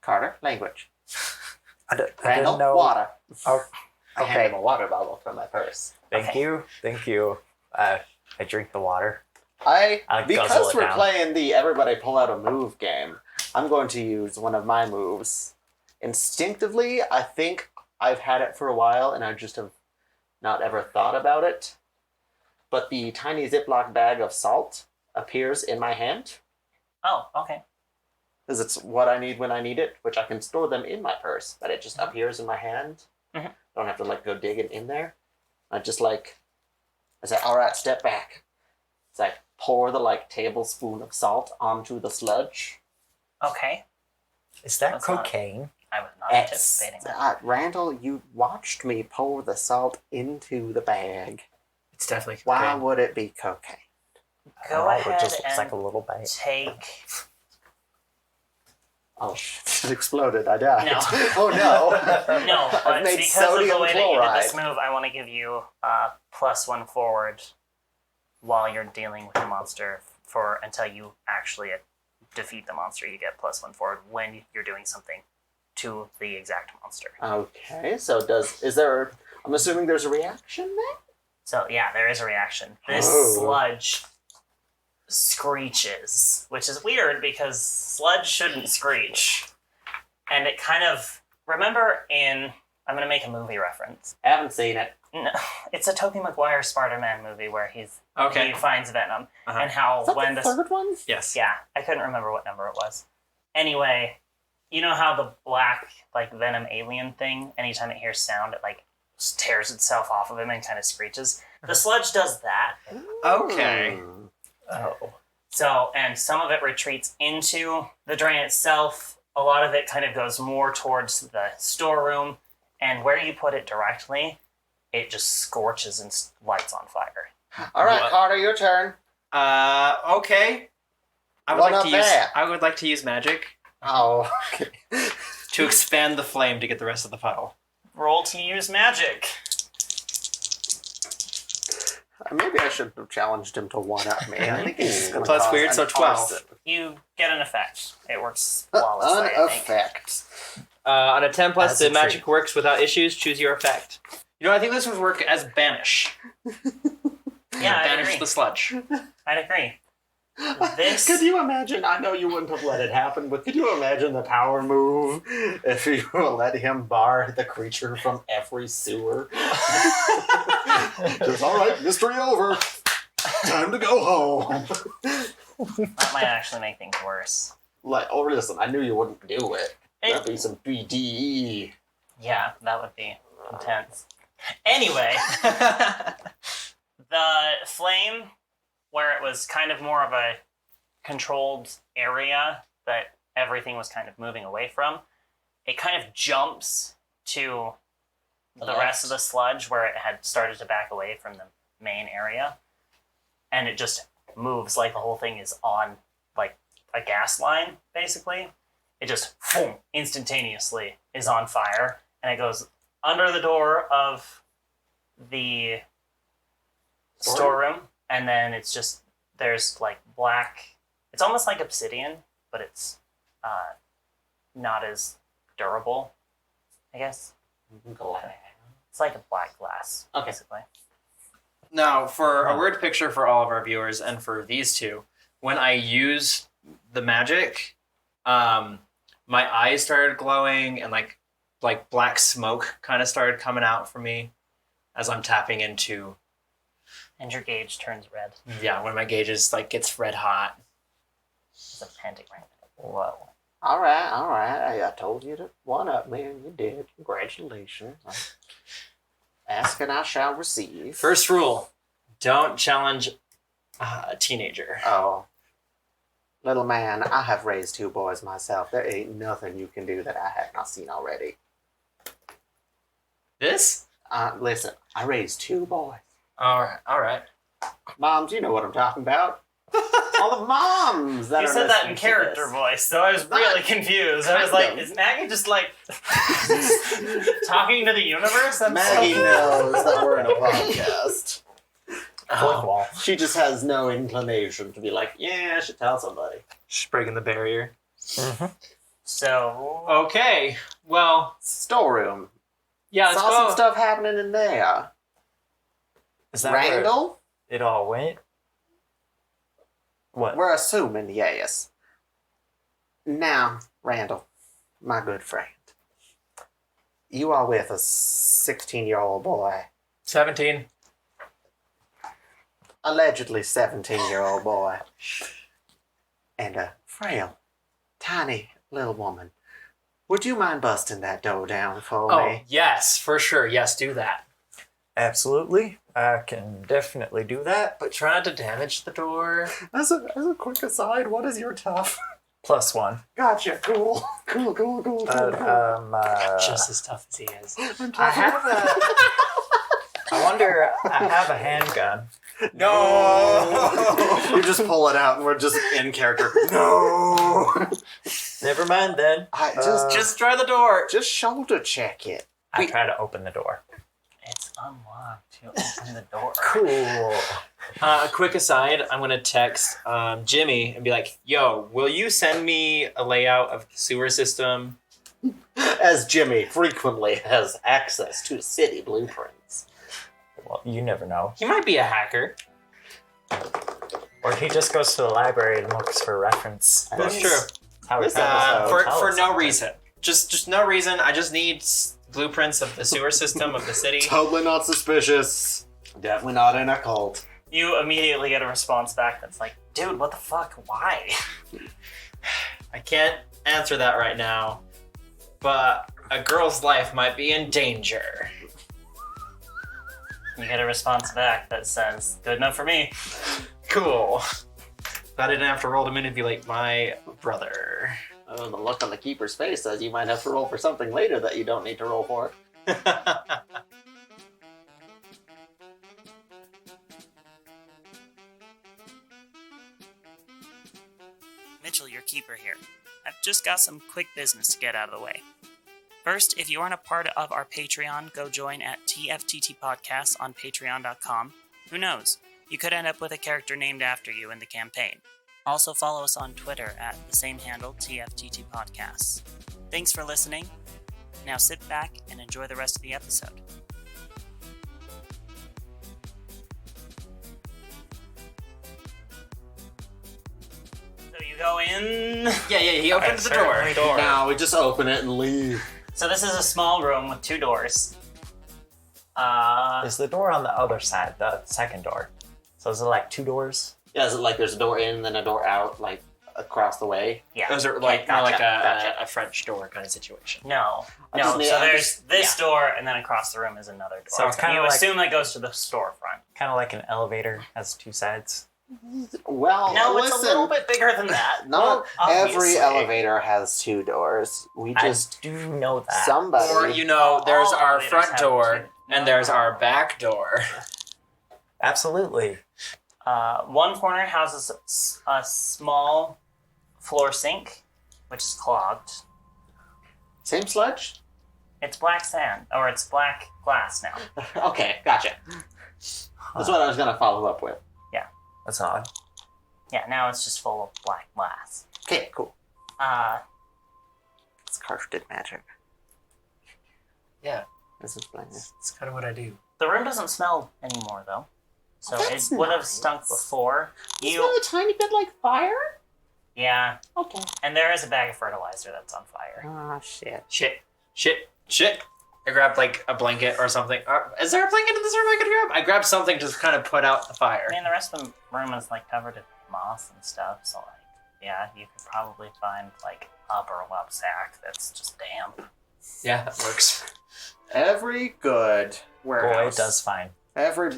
S4: Carter, language.
S5: I
S4: Randall,
S5: didn't know.
S4: water.
S5: Oh,
S4: I
S5: okay.
S4: handed him a water bottle from my purse.
S5: Thank
S2: Okay.
S5: you. Thank you. I drink the water.
S4: I
S5: I'll
S4: because
S5: guzzle it
S4: we're
S5: down.
S4: playing the everybody pull out a move game, I'm going to use one of my moves. Instinctively, I think I've had it for a while and I just have not ever thought about it. But the tiny Ziploc bag of salt appears in my hand
S2: Oh, okay.
S4: because it's what I need when I need it, which I can store them in my purse, but it just appears in my hand.
S2: Mhm.
S4: Don't have to like go digging in there. I just like I say, all right, step back. So I pour the like tablespoon of salt onto the sludge.
S2: Okay.
S5: Is that
S2: That's not-
S5: cocaine?
S2: I was not anticipating that.
S4: Randall, you watched me pour the salt into the bag.
S3: It's definitely
S4: Why
S3: cocaine.
S4: would it be cocaine?
S2: Go
S5: It
S2: ahead
S5: just looks
S2: and
S5: like a little bite.
S2: take...
S4: Oh shit! It exploded. I died.
S2: No.
S4: Oh no!
S2: No, but
S4: made
S2: because of the
S4: sodium
S2: way that you did this
S4: chloride.
S2: move, I want to give you +1 forward while you're dealing with the monster for until you actually defeat the monster. You get +1 forward when you're doing something to the exact monster.
S4: Okay, so I'm assuming there's a reaction then?
S2: So yeah, there is a reaction. This
S4: Oh.
S2: sludge screeches, which is weird because sludge shouldn't screech. And it kind of remember in I'm gonna make a movie reference.
S4: Haven't seen it.
S2: No, it's a Tobey Maguire Spider-Man movie where he
S3: Okay.
S2: finds Venom
S3: Uh-huh.
S2: and how
S4: Is that
S2: when
S4: the
S2: the
S4: third one?
S3: Yes.
S2: yeah, I couldn't remember what number it was. Anyway, you know how the black like Venom alien thing, anytime it hears sound, it like tears itself off of him and kind of screeches. The sludge does that.
S3: Okay.
S4: Hmm.
S5: Oh.
S2: So, and some of it retreats into the drain itself. A lot of it kind of goes more towards the storeroom, and where you put it directly, it just scorches and lights on fire.
S4: All right,
S3: What?
S4: Carter, your turn.
S3: Okay. I would
S4: What
S3: like
S4: up
S3: to use.
S4: there?
S3: I would like to use magic
S4: Oh, okay.
S3: to expand the flame to get the rest of the puddle.
S2: Roll to use magic.
S4: Maybe I should have challenged him to one up me. I think he's just gonna
S3: Plus
S4: cause
S3: weird, so
S4: an
S3: 12.
S4: arson.
S2: You get an effect. It works flawlessly,
S4: An
S2: I think.
S4: effect.
S3: On a 10 plus,
S5: As
S3: the
S5: a
S3: magic
S5: tree.
S3: works without issues. Choose your effect. You know, I think this would work as banish.
S2: Yeah, I'd
S3: Banish
S2: agree.
S3: the sludge.
S2: I'd agree. This
S4: Could you imagine? I know you wouldn't have let it happen, but could you imagine the power move if you let him bar the creature from every sewer? Just, all right, mystery over. Time to go home.
S2: that might actually make things worse.
S4: Like, oh, listen, I knew you wouldn't do it.
S2: Hey.
S4: That'd be some BDE.
S2: Yeah, that would be intense. Anyway, the flame, where it was kind of more of a controlled area that everything was kind of moving away from, it kind of jumps to the rest of the sludge where it had started to back away from the main area. And it just moves like the whole thing is on like a gas line, basically. It just boom, instantaneously is on fire, and it goes under the door of the storeroom, and then it's just there's like black. It's almost like obsidian, but it's not as durable, I guess. It's like a black glass,
S4: Okay.
S2: basically.
S3: Now, for a word picture for all of our viewers and for these two, when I use the magic, my eyes started glowing and like black smoke kind of started coming out from me as I'm tapping into.
S2: And your gauge turns red.
S3: Yeah, when my gauge is like gets red hot.
S2: It's a pentagram. Whoa.
S4: All right. I told you to one up me, and you did. Congratulations. Ask and I shall receive.
S3: First rule: don't challenge a teenager.
S4: Oh, little man, I have raised 2 boys myself. There ain't nothing you can do that I have not seen already.
S3: This?
S4: Listen, I raised 2 boys.
S3: All right.
S4: Moms, you know what I'm talking about. All the moms that
S2: You
S4: are
S2: said that in
S4: listening to
S2: character
S4: this.
S2: voice, so I was really confused. I was like, is Maggie just like talking to the universe?
S4: Maggie knows that we're in a podcast.
S5: Fourth wall.
S4: She just has no inclination to be like, yeah, I should tell somebody.
S3: Just breaking the barrier.
S2: So,
S3: Okay. Well,
S4: Storeroom.
S3: yeah. Let's
S4: Saw
S3: go.
S4: some stuff happening in there.
S5: Is that where
S4: Randal?
S5: it all went? What?
S4: We're assuming yes. Now, Randal, my good friend, you are with a 16-year-old boy,
S3: 17.
S4: allegedly 17-year-old boy, and a frail, tiny little woman. Would you mind busting that door down for
S3: Oh,
S4: me?
S3: yes, for sure. Yes, do that.
S5: Absolutely. I can definitely do that.
S3: But try not to damage the door.
S4: As a quick aside, what is your tough?
S5: +1.
S4: Gotcha. Cool. Cool.
S3: Just as tough as he is.
S5: I have I wonder, I have a handgun.
S3: No!
S4: You just pull it out and we're just in character. No!
S5: Never mind then.
S4: I
S3: Just try the door.
S4: just shoulder check it.
S5: I try to open the door.
S2: it's unlocked. You open the door.
S5: Cool.
S3: Quick aside, I'm going to text Jimmy and be like, yo, will you send me a layout of the sewer system?
S4: As Jimmy frequently has access to city blueprints.
S5: Well, you never know.
S3: He might be a hacker.
S5: Or he just goes to the library and looks for reference.
S3: That's true.
S5: That's how he
S4: This
S5: travels.
S3: For no reason. Just no reason. I just need blueprints of the sewer system of the city.
S4: Totally not suspicious. Definitely not in a cult.
S2: You immediately get a response back that's like, dude, what the fuck? Why?
S3: I can't answer that right now, but a girl's life might be in danger.
S2: You get a response back that says, good enough for me.
S3: Cool. But I didn't have to roll to manipulate my brother.
S4: Oh, the look on the keeper's face says you might have to roll for something later that you don't need to roll for.
S1: Mitchell, your keeper here. I've just got some quick business to get out of the way. First, if you aren't a part of our Patreon, go join at TFTT Podcast on patreon.com. Who knows? You could end up with a character named after you in the campaign. Also follow us on Twitter at the same handle, TFTT Podcasts. Thanks for listening. Now sit back and enjoy the rest of the episode.
S2: So you go in.
S3: Yeah, he opened the door.
S4: Now we just open it and leave.
S2: So this is a small room with 2 doors.
S5: Is the door on the other side, the second door? So is it like 2 doors?
S4: Yeah, is it like there's a door in, then a door out, like across the way?
S2: Yeah.
S3: Those are like
S2: Okay,
S3: more like
S2: gotcha.
S3: a French door kind of situation.
S2: No.
S4: I
S2: No,
S4: just need-
S2: so
S4: I'm
S2: there's
S4: just-
S2: this door, and then across the room is another door.
S5: So it's kinda
S2: you
S5: like-
S2: assume that goes to the storefront.
S5: Kind of like an elevator, has 2 sides.
S4: Well,
S2: No,
S4: listen,
S2: it's a little bit bigger than that.
S4: Not every
S2: obviously.
S4: elevator has 2 doors. We just
S5: I do know that.
S4: somebody.
S3: Or, you know, there's
S2: All
S3: our
S2: elevators
S3: front
S2: have
S3: door
S2: two.
S3: and there's our back door.
S5: Absolutely.
S2: One corner houses a small floor sink, which is clogged.
S4: Same sludge?
S2: It's black sand, or it's black glass now.
S4: Okay, gotcha. That's what I was gonna follow up with.
S5: That's odd.
S2: Yeah, now it's just full of black glass.
S4: Okay, cool. It's carpeted magic.
S3: Yeah,
S4: This is blindness.
S3: that's kind of what I do.
S2: The room doesn't smell anymore, though. So
S4: That's
S2: it would have
S4: nice.
S2: stunk before.
S4: Is it a tiny bit like fire?
S2: Yeah,
S4: Okay.
S2: and there is a bag of fertilizer that's on fire.
S4: Oh, shit.
S3: Shit. I grabbed like a blanket or something. Is there a blanket in this room I could grab? I grabbed something to kind of put out the fire.
S2: I mean, the rest of the room is like covered in moss and stuff, so like, yeah, you could probably find like a burlap sack that's just damp.
S3: Yeah, that works.
S4: Every good warehouse.
S5: Boy, does fine.
S4: Every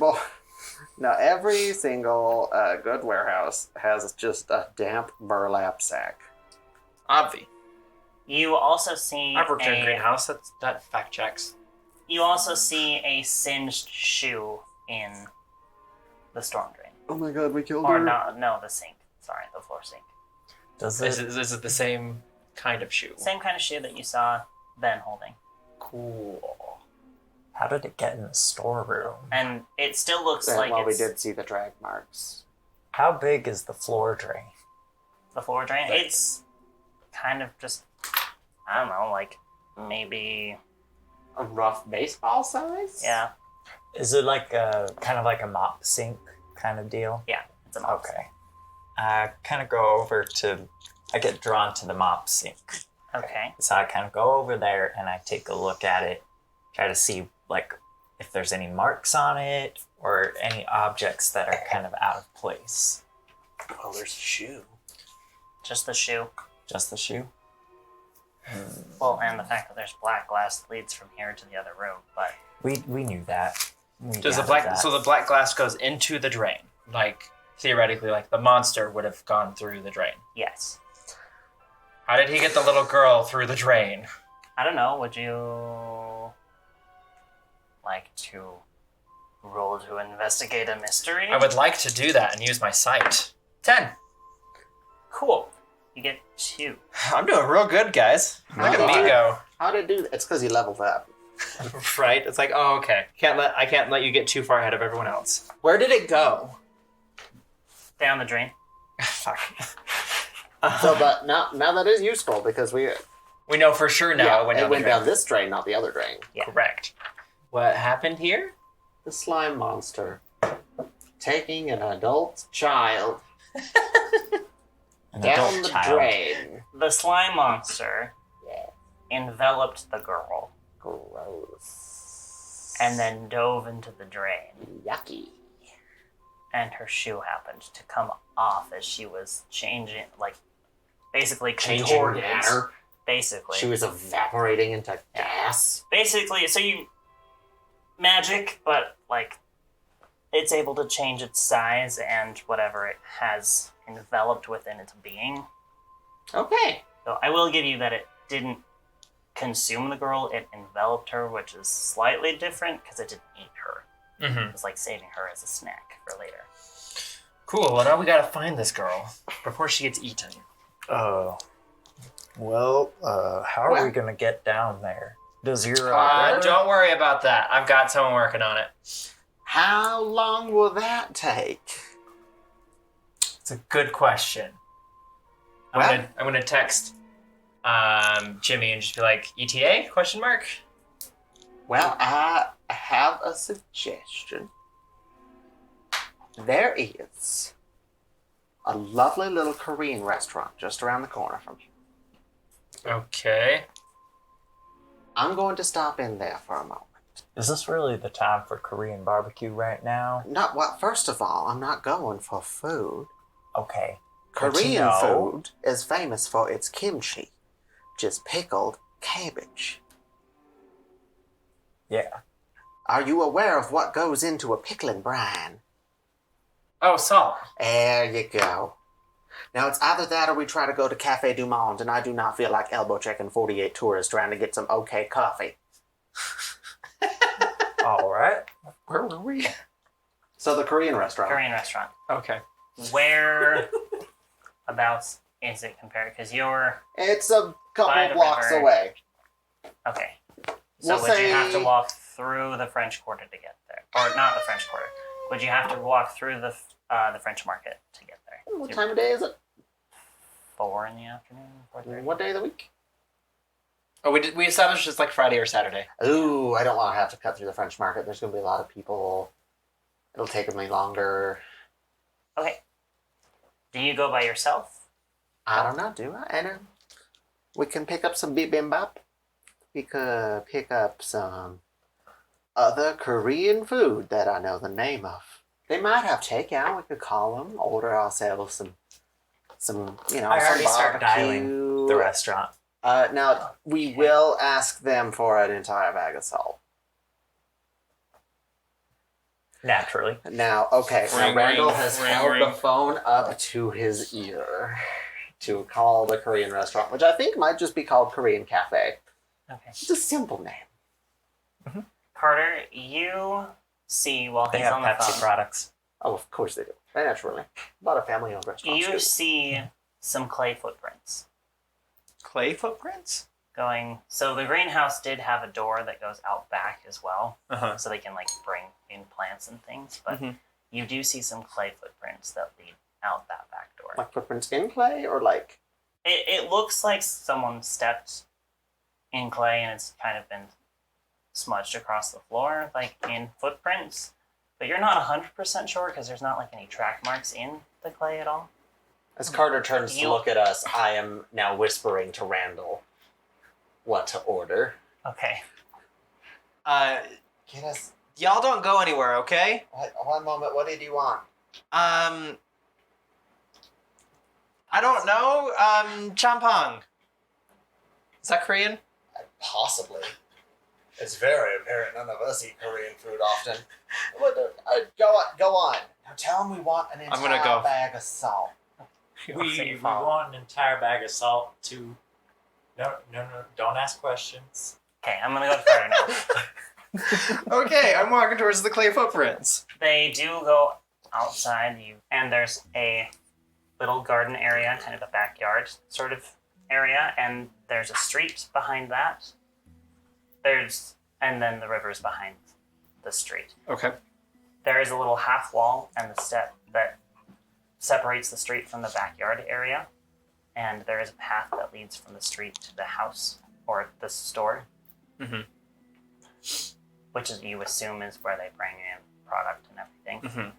S4: single good warehouse has just a damp burlap sack.
S3: Obvi.
S2: You also see
S3: I've worked in a greenhouse. That fact checks.
S2: You also see a singed shoe in the storm drain.
S4: Oh my god, we killed
S2: Or
S4: her.
S2: no, the sink. Sorry, the floor sink.
S5: Does
S3: Is
S5: it?
S3: it the same kind of shoe?
S2: Same kind of shoe that you saw Ben holding.
S3: Cool.
S5: How did it get in the storeroom?
S2: And it still looks
S4: And
S2: like
S4: while we
S2: it's
S4: did see the drag marks.
S5: How big is the floor drain?
S2: the floor drain. It's kind of just, I don't know, like maybe,
S4: A rough baseball size?
S2: yeah,
S5: Is it like a kind of like a mop sink kind of deal?
S2: it's a mop.
S5: Okay. I kind of go over to. I get drawn to the mop sink,
S2: Okay.
S5: so I kind of go over there and I take a look at it, try to see like if there's any marks on it or any objects that are kind of out of place.
S3: Oh, there's a shoe.
S2: Just the shoe.
S5: Just the shoe.
S2: Well, and the fact that there's black glass that leads from here to the other room, but
S5: We knew that. We
S3: Does the
S5: gathered
S3: black?
S5: that.
S3: So the black glass goes into the drain. Like theoretically, like the monster would have gone through the drain.
S2: yes.
S3: How did he get the little girl through the drain?
S2: I don't know, would you like to roll to investigate a mystery?
S3: I would like to do that and use my sight. 10.
S2: Cool. You get 2.
S3: I'm doing real good, guys. Look at me
S4: Alright.
S3: go.
S4: How did it do that? It's because you leveled up.
S3: Right? It's like, oh, okay. I can't let you get too far ahead of everyone else. Where did it go?
S2: Down the drain.
S3: Fuck.
S4: So, but now that is useful because we
S3: know for sure now it went down the drain.
S4: this drain, not the other drain.
S2: Yeah.
S3: Correct. What happened here?
S4: The slime monster taking an adult child
S5: An
S4: down
S5: adult
S4: the
S5: child.
S4: drain.
S2: The slime monster
S4: Yeah.
S2: enveloped the girl
S4: Gross.
S2: and then dove into the drain,
S4: Yucky.
S2: and her shoe happened to come off as she was changing, like basically
S4: Changing
S2: contorted.
S4: matter.
S2: Basically.
S4: She was evaporating into gas.
S2: Basically, so you magic, but like it's able to change its size and whatever it has enveloped within its being.
S4: Okay.
S2: So I will give you that it didn't consume the girl, it enveloped her, which is slightly different because it didn't eat her.
S3: Mm-hmm.
S2: It was like saving her as a snack for later.
S3: Cool. Well, now we gotta find this girl before she gets eaten.
S5: Oh. Well, how are
S4: Well-
S5: we going to get down there? Does your
S3: Don't worry about that. I've got someone working on it.
S4: How long will that take?
S3: It's a good question. I'm gonna text Jimmy and just be like, ETA? Question mark.
S4: Well, I have a suggestion. There is a lovely little Korean restaurant just around the corner from here.
S3: Okay.
S4: I'm going to stop in there for a moment.
S5: Is this really the time for Korean barbecue right now?
S4: Not what. First of all, I'm not going for food.
S5: Okay. But
S4: Korean
S5: you know-
S4: food is famous for its kimchi, which is pickled cabbage.
S5: Yeah.
S4: Are you aware of what goes into a pickling brine?
S3: Oh, salt.
S4: There you go. Now, it's either that or we try to go to Cafe Du Monde, and I do not feel like elbow checking 48 tourists trying to get some okay coffee.
S5: All right.
S3: Where were we?
S4: So the Korean restaurant.
S2: Korean restaurant.
S3: Okay.
S2: Where abouts is it compared? Because you're
S4: It's a
S2: By
S4: couple
S2: the
S4: blocks
S2: river.
S4: away.
S2: okay. So
S4: We'll
S2: would you have to
S4: say-
S2: walk through the French Quarter to get there, or not the French Quarter? Would you have to walk through the French Market to get there?
S4: What time of day is it?
S2: 4 in the afternoon, 4:30.
S4: What day of the week?
S3: Oh, we established it's like Friday or Saturday.
S4: Ooh, I don't want to have to cut through the French market. There's going to be a lot of people It'll take me longer.
S2: Okay. Do you go by yourself?
S4: I don't know, do I? And we can pick up some bibimbap. We could pick up some other Korean food that I know the name of. They might have takeout. We could call them, order ourselves some
S5: I already
S4: some
S5: start dialing
S4: barbecue.
S5: the restaurant.
S4: Now, we will ask them for an entire bag of salt.
S5: Naturally.
S4: Now, okay, now
S3: Ring,
S4: Randal
S3: ring,
S4: has
S3: ring,
S4: held
S3: ring.
S4: the phone up to his ear to call the Korean restaurant, which I think might just be called Korean Cafe.
S2: Okay.
S4: It's a simple name.
S2: Carter, you see while
S5: They
S2: he's
S5: have
S2: on the
S5: Pepsi
S2: phone,
S5: products.
S4: Oh, of course they do. Naturally. A lot of family-owned restaurants
S2: you
S4: do.
S2: see some clay footprints
S3: Clay footprints?
S2: going. So the greenhouse did have a door that goes out back as well,
S3: Uh-huh.
S2: so they can like bring in plants and things. But
S3: Mhm.
S2: you do see some clay footprints that lead out that back door.
S4: Like footprints in clay, or like...
S2: It looks like someone stepped in clay and it's kind of been smudged across the floor, like in footprints. But you're not 100% sure because there's not like any track marks in the clay at all.
S4: As Carter turns to
S2: You-
S4: look at us, I am now whispering to Randal what to order.
S2: Okay.
S4: Get us...
S3: Y'all don't go anywhere, okay?
S4: One moment, what did you want?
S3: I don't know. Champang. Is that Korean?
S4: Possibly. It's very apparent none of us eat Korean food often. Go on. Now tell him we want an
S3: I'm gonna
S4: entire
S3: go.
S4: bag of salt.
S5: We want an entire bag of salt to... No, don't ask questions.
S2: Okay, I'm gonna go to Carter now.
S3: Okay, I'm walking towards the clay footprints.
S2: They do go outside you, and there's a little garden area, kind of a backyard sort of area, and there's a street behind that. And then the river's behind the street.
S3: Okay.
S2: There is a little half wall and the step that separates the street from the backyard area, and there is a path that leads from the street to the house or the store,
S3: Mhm.
S2: which is you assume is where they bring in product and everything.
S3: Mhm.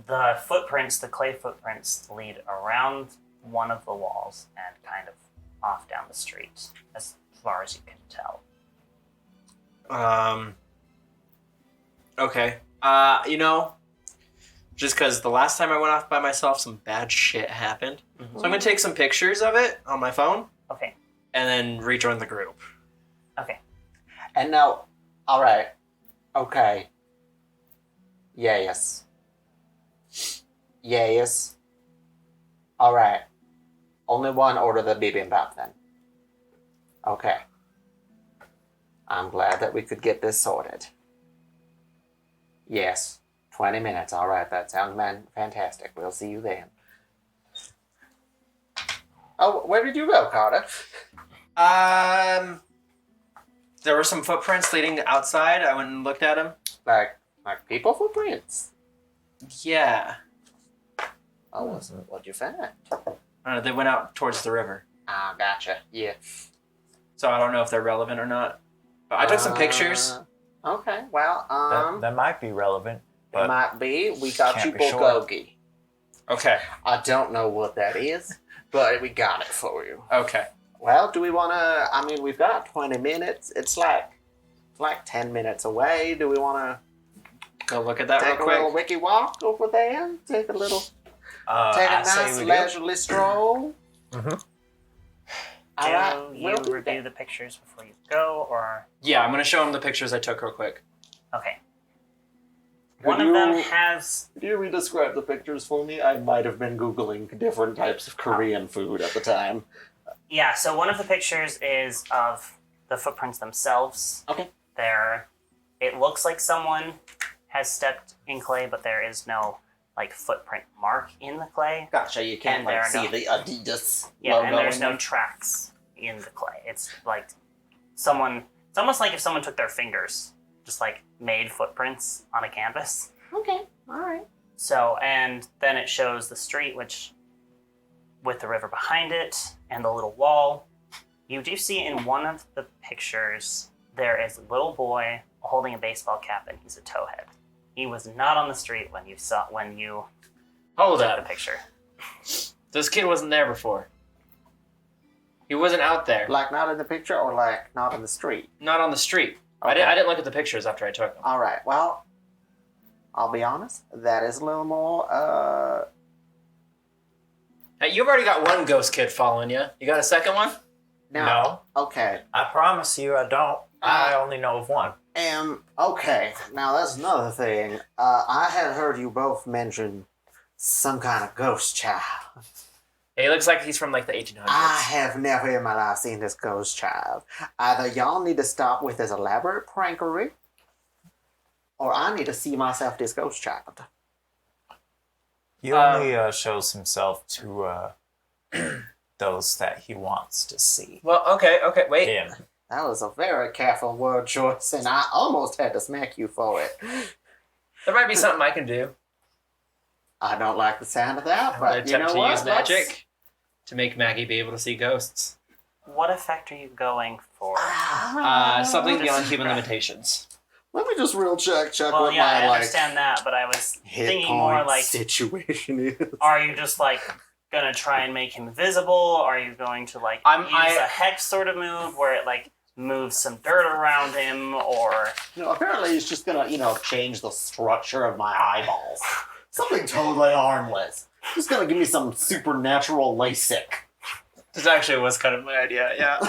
S2: The footprints, the clay footprints, lead around one of the walls and kind of off down the street, as far as you can tell.
S3: Okay. Just because the last time I went off by myself, some bad shit happened. So I'm gonna take some pictures of it on my phone
S2: Okay.
S3: and then rejoin the group.
S2: Okay.
S4: And now, alright. Okay. Yes. Alright. Only one order the bibimbap then. Okay. I'm glad that we could get this sorted. Yes. 20 minutes. Alright, that sounds fantastic. We'll see you then. Oh, where did you go, Carter?
S3: There were some footprints leading outside. I went and looked at them.
S4: Like people footprints.
S3: Yeah.
S4: Oh, what'd you find?
S3: They went out towards the river.
S4: Ah, gotcha. Yeah.
S3: So I don't know if they're relevant or not. But I took some pictures.
S4: Okay, well,
S5: That might be relevant,
S4: it
S5: but
S4: might be. We got
S5: can't
S4: you
S5: be sure.
S4: bulgogi.
S3: Okay.
S4: I don't know what that is, but we got it for you.
S3: Okay.
S4: Well, do we want to? I mean, we've got 20 minutes. It's like 10 minutes away. Do we want
S3: Go look at that
S4: to
S3: real
S4: take a
S3: quick.
S4: little wiki walk over there? Take a little, take a
S5: I say
S4: nice
S5: we do.
S4: leisurely stroll.
S5: Mhm.
S2: Do
S4: All right,
S2: you
S4: we'll do
S2: review
S4: that.
S2: the pictures before you go, or...
S3: Yeah, I'm gonna show them the pictures I took real quick.
S2: Okay.
S4: Could
S2: One of them
S4: you-
S2: has...
S4: Could you re-describe the pictures for me? I might have been Googling different types of Korean food at the time.
S2: Yeah, so one of the pictures is of the footprints themselves.
S4: Okay.
S2: It looks like someone has stepped in clay, but there is no like footprint mark in the clay.
S4: Gotcha, you can't
S2: And there
S4: like
S2: are
S4: see
S2: no-
S4: the Adidas
S2: Yeah,
S4: logo
S2: and there's
S4: in
S2: no
S4: there.
S2: tracks in the clay. It's like someone. It's almost like if someone took their fingers, just like made footprints on a canvas.
S4: Okay, alright.
S2: So, and then it shows the street, which with the river behind it and the little wall. You do see in one of the pictures there is a little boy holding a baseball cap and he's a towhead. He was not on the street when you
S3: Hold
S2: took
S3: up.
S2: the picture.
S3: This kid wasn't there before. He wasn't out there.
S4: Like not in the picture or like not in the street?
S3: Not on the street.
S4: Okay.
S3: I didn't look at the pictures after I took them.
S4: All right. Well, I'll be honest. That is a little more.
S3: Hey, you've already got one ghost kid following you. You got a second one?
S5: No,
S4: Okay.
S5: I promise you I don't. I only know of one.
S4: Okay. Now that's another thing. I had heard you both mention some kind of ghost child.
S3: He looks like he's from like the 1800s.
S4: I have never in my life seen this ghost child. Either y'all need to stop with this elaborate prankery, or I need to see myself this ghost child.
S5: He only shows himself to those that he wants to see.
S3: Well, okay, wait.
S5: Him.
S4: That was a very careful word choice, and I almost had to smack you for it.
S3: There might be something I can do.
S4: I don't like the sound of that,
S3: I'm
S4: but
S3: going to
S4: you know
S3: attempt to
S4: what?
S3: use magic to make Maggie be able to see ghosts.
S2: What effect are you going for?
S3: Something
S2: Just
S3: beyond human
S2: describe.
S3: limitations.
S4: Let me just real check
S2: Well,
S4: what
S2: yeah, I
S4: my
S2: understand that, but I was
S4: hit
S2: thinking
S4: point
S2: more like,
S4: situation is.
S2: are you just like gonna try and make him visible? Are you going to like use a hex sort of move where it like moves some dirt around him, or
S4: Apparently he's just gonna, change the structure of my eyeballs. Something totally harmless. He's gonna give me some supernatural LASIK.
S3: This actually was kind of my idea, yeah.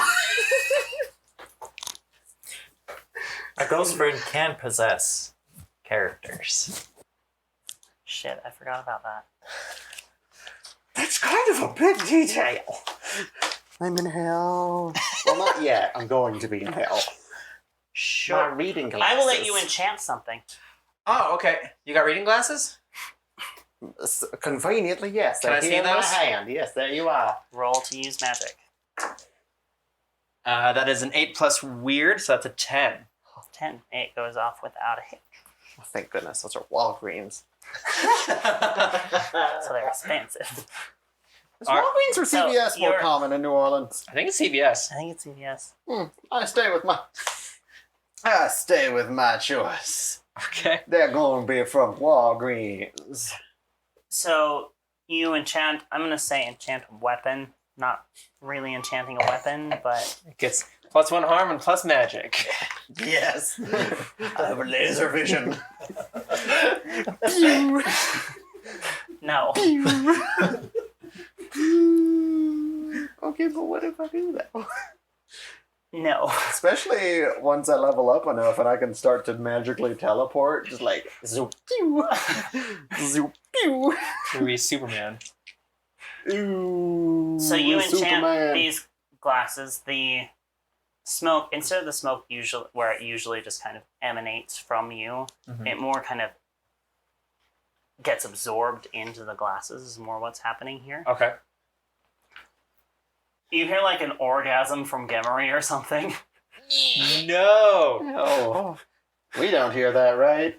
S5: A ghost friend can possess characters.
S2: shit, I forgot about that.
S4: That's kind of a big detail. I'm in hell. Well, not yet. I'm going to be in hell. My
S2: Sure.
S4: reading glasses.
S2: I will let you enchant something.
S3: Oh, okay. You got reading glasses?
S4: Conveniently, yes.
S3: Can I
S4: They're
S3: see
S4: here in my
S3: those?
S4: hand. Yes, there you are.
S2: Roll to use magic.
S3: That is an 8 plus weird, so that's a 10.
S2: 10. It goes off without a hitch.
S4: Oh, thank goodness, those are Walgreens.
S2: So they're expensive.
S4: Is
S3: Are-
S4: Walgreens or
S2: So,
S4: CVS more
S2: you're-
S4: common in New Orleans?
S3: I think it's CVS.
S2: I think it's yes.
S4: I stay with my choice.
S3: Okay.
S4: They're going to be from Walgreens.
S2: So you enchant. I'm gonna say enchant a weapon. Not really enchanting a weapon, but
S3: It gets plus 1 harm and plus magic.
S4: Yes. I have a laser vision.
S2: no.
S4: Okay, but what if I do that?
S2: No.
S4: Especially once I level up enough and I can start to magically teleport, just like zoop, pew, zoop, pew.
S3: Maybe be Superman.
S4: Ooh,
S2: So you enchant
S4: Superman.
S2: these glasses. The smoke, instead of the smoke usually where it usually just kind of emanates from you,
S3: Mhm.
S2: it more kind of gets absorbed into the glasses. Is more what's happening here.
S3: Okay.
S2: You hear like an orgasm from Gemery or something.
S3: No!
S4: Oh, we don't hear that, right?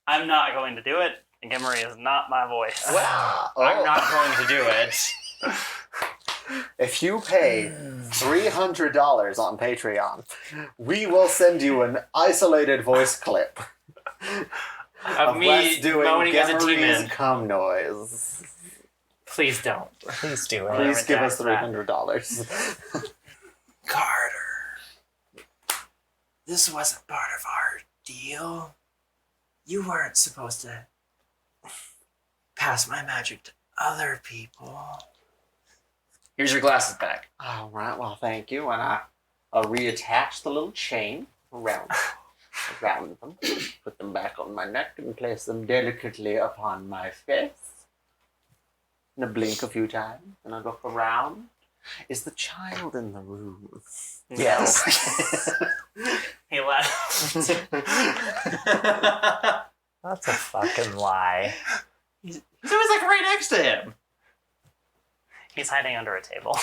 S2: I'm not going to do it. Gemery is not my voice.
S4: Wow.
S3: I'm not going to do it.
S4: If you pay $300 on Patreon, we will send you an isolated voice clip
S3: Of me
S4: Wes doing
S3: moaning as a
S4: Gemery's
S3: demon.
S4: cum noise.
S3: Please don't.
S5: Please do it.
S4: Please give us
S2: Redact that.
S4: $300.
S3: Carter, this wasn't part of our deal. You weren't supposed to pass my magic to other people. Here's your glasses back.
S4: All right, well, thank you. And I'll reattach the little chain around them, put them back on my neck, and place them delicately upon my face. And I blink a few times, and I look around. Is the child in the room?
S2: Yes. He left.
S5: That's a fucking lie.
S3: He's always like right next to him.
S2: He's hiding under a table.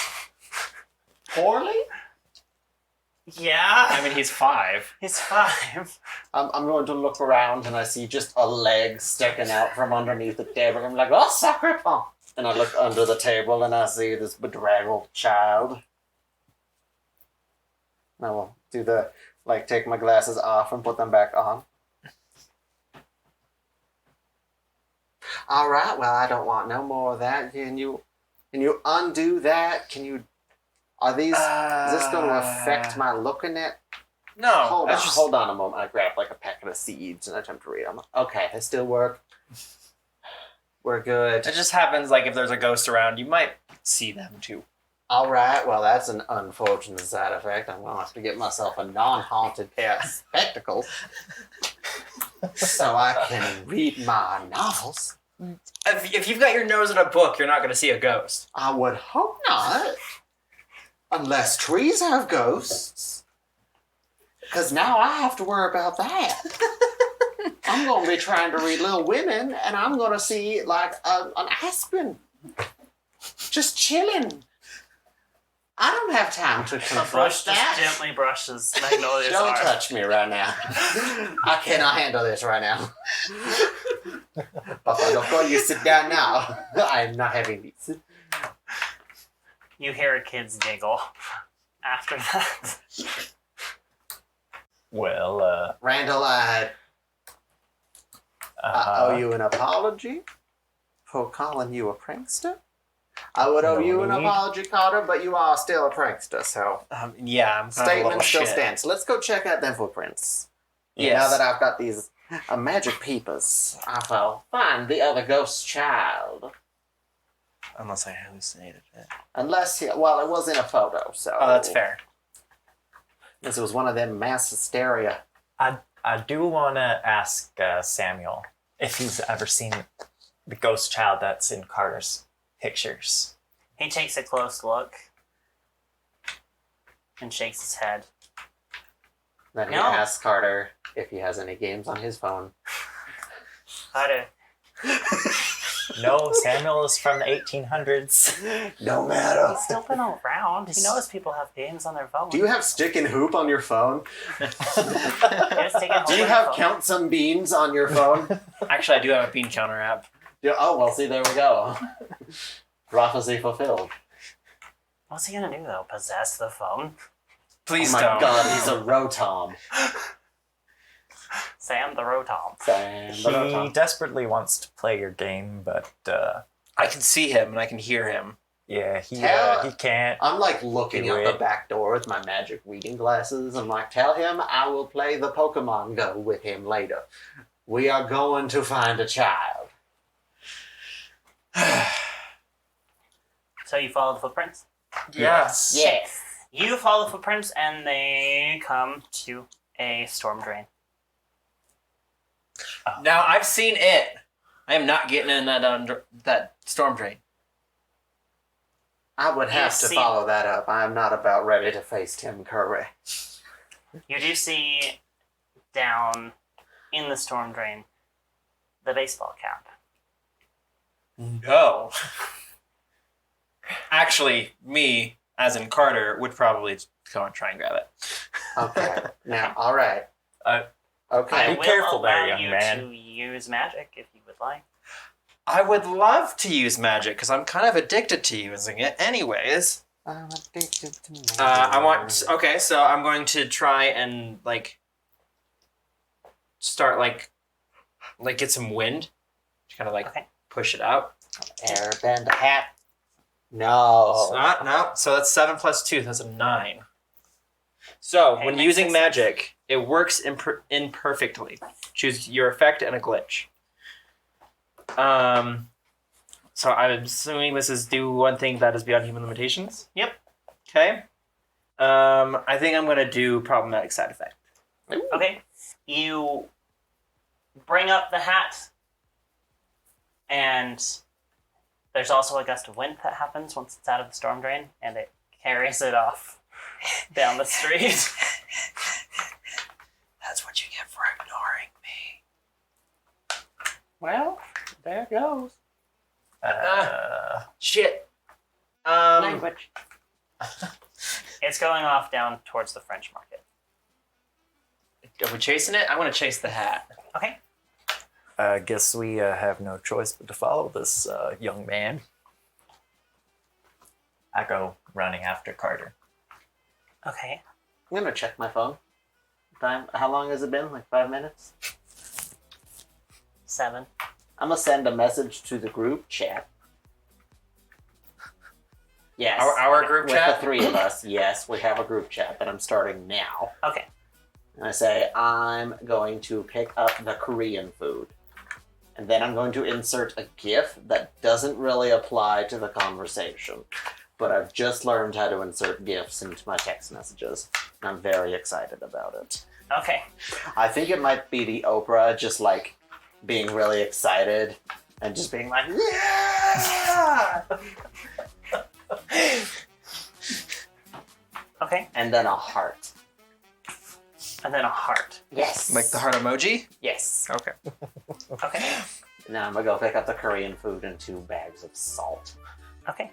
S4: Poorly?
S2: Yeah.
S3: I mean, he's 5.
S2: He's 5.
S4: I'm going to look around, and I see just a leg sticking out from underneath the table. I'm like, oh, sacre pont! And I look under the table, and I see this bedraggled child. And I will do take my glasses off and put them back on. All right. Well, I don't want no more of that. Can you undo that? Are these? Is this going to affect my looking at?
S3: No.
S4: Hold on a moment. I grab like a packet of seeds and I attempt to read them. Okay, they still work. We're good.
S3: It just happens like if there's a ghost around, you might see them too.
S4: All right. Well, that's an unfortunate side effect. I'm going to have to get myself a non-haunted pair of spectacles so I can read my novels.
S3: If you've got your nose in a book, you're not going to see a ghost.
S4: I would hope not. Unless trees have ghosts. Because now I have to worry about that. I'm going to be trying to read Little Women, and I'm going to see, like, an aspen. Just chilling. I don't have time to
S1: The
S4: confront
S1: brush
S4: that.
S1: just gently brushes Magnolia's
S4: Don't
S1: arm.
S4: touch me right now. I cannot handle this right now. Papa Loco, you sit down now. I am not having these.
S1: You hear a kid's giggle after that.
S5: Well,
S4: Randall, I owe you an apology for calling you a prankster. I would owe
S5: No
S4: you an
S5: need.
S4: apology, Carter, but you are still a prankster, so
S3: Yeah, I'm kind of a little
S4: statement still
S3: shit.
S4: stands. Let's go check out them footprints.
S3: Yes.
S4: Now that I've got these magic peepers, I will find the other ghost child.
S3: Unless I hallucinated it.
S4: It was in a photo, so.
S3: Oh, that's fair.
S4: This was one of them mass hysteria.
S5: I do want to ask Samuel if he's ever seen the ghost child that's in Carter's pictures.
S1: He takes a close look and shakes his head.
S4: Then he
S1: No.
S4: asks Carter if he has any games on his phone.
S1: Carter,
S5: No, Samuel is from the 1800s.
S4: No matter.
S1: he's still been around. He knows people have games on their phone.
S4: Do you have stick and hoop on your phone?
S1: Just take it
S4: Do you
S1: home
S4: have
S1: on
S4: count some beans on your phone?
S3: Actually, I do have a bean counter app.
S4: Oh, well, see, there we go. Prophecy fulfilled.
S1: What's he gonna do though? Possess the phone?
S3: Please
S4: Oh my
S3: don't.
S4: god, he's a Rotom.
S1: Sam the Rotom.
S4: Sam the
S5: He
S4: Rotom.
S5: desperately wants to play your game, but
S3: I can see him and I can hear him.
S5: yeah,
S4: Tell-
S5: he can't.
S4: I'm like looking
S5: Do
S4: out the
S5: it.
S4: back door with my magic reading glasses. I'm like, tell him I will play the Pokemon Go with him later. We are going to find a child.
S1: So you follow the footprints?
S3: Yes.
S4: Yes.
S1: You follow the footprints and they come to a storm drain.
S3: Now I've seen it. I am not getting in that storm drain.
S4: I would have
S1: You
S4: to
S1: see-
S4: follow that up. I am not about ready to face Tim Curry.
S1: You do see down in the storm drain the baseball cap.
S3: No. Actually, me, as in Carter, would probably go and try and grab it.
S4: Okay. Now, all right.
S5: Uh,
S4: Okay.
S5: Be
S1: will
S5: careful
S1: allow
S5: there, young
S1: you
S5: man.
S1: to use magic if you would like.
S3: I would love to use magic because I'm kind of addicted to using it anyways.
S4: I'm addicted to magic.
S3: Okay, so I'm going to try and start get some wind. Kind of
S1: Okay.
S3: push it out.
S4: Airbend a hat. No.
S3: No. So that's 7 plus 2. That's a 9. So
S1: Okay,
S3: when
S1: makes
S3: using
S1: sense.
S3: magic, it works imperfectly. Choose your effect and a glitch. So I'm assuming this is do one thing that is beyond human limitations.
S1: Yep.
S3: Okay. I think I'm gonna do problematic side effect.
S1: Okay. You bring up the hat, and there's also a gust of wind that happens once it's out of the storm drain, and it carries it off down the street.
S3: That's what you get for ignoring me.
S4: Well, there goes.
S3: Shit.
S4: Language.
S1: It's going off down towards the French market.
S3: Are we chasing it? I want to chase the hat.
S1: Okay.
S5: I guess we have no choice but to follow this young man. I go running after Carter.
S1: Okay.
S4: I'm gonna check my phone. How long has it been? Like 5 minutes?
S1: 7.
S4: I'm gonna send a message to the group chat. Yes.
S3: Our group
S4: with
S3: chat?
S4: the three of us. Yes, we have a group chat that I'm starting now.
S2: Okay.
S4: And I say, I'm going to pick up the Korean food. And then I'm going to insert a GIF that doesn't really apply to the conversation. But I've just learned how to insert GIFs into my text messages. And I'm very excited about it.
S2: Okay.
S4: I think it might be the Oprah just like being really excited and just being like, yeah!
S2: Okay.
S4: And then a heart.
S2: And then a heart.
S4: Yes.
S3: Like the heart emoji?
S2: Yes.
S3: Okay.
S2: Okay.
S4: Now I'm gonna go pick up the Korean food and 2 bags of salt.
S2: Okay.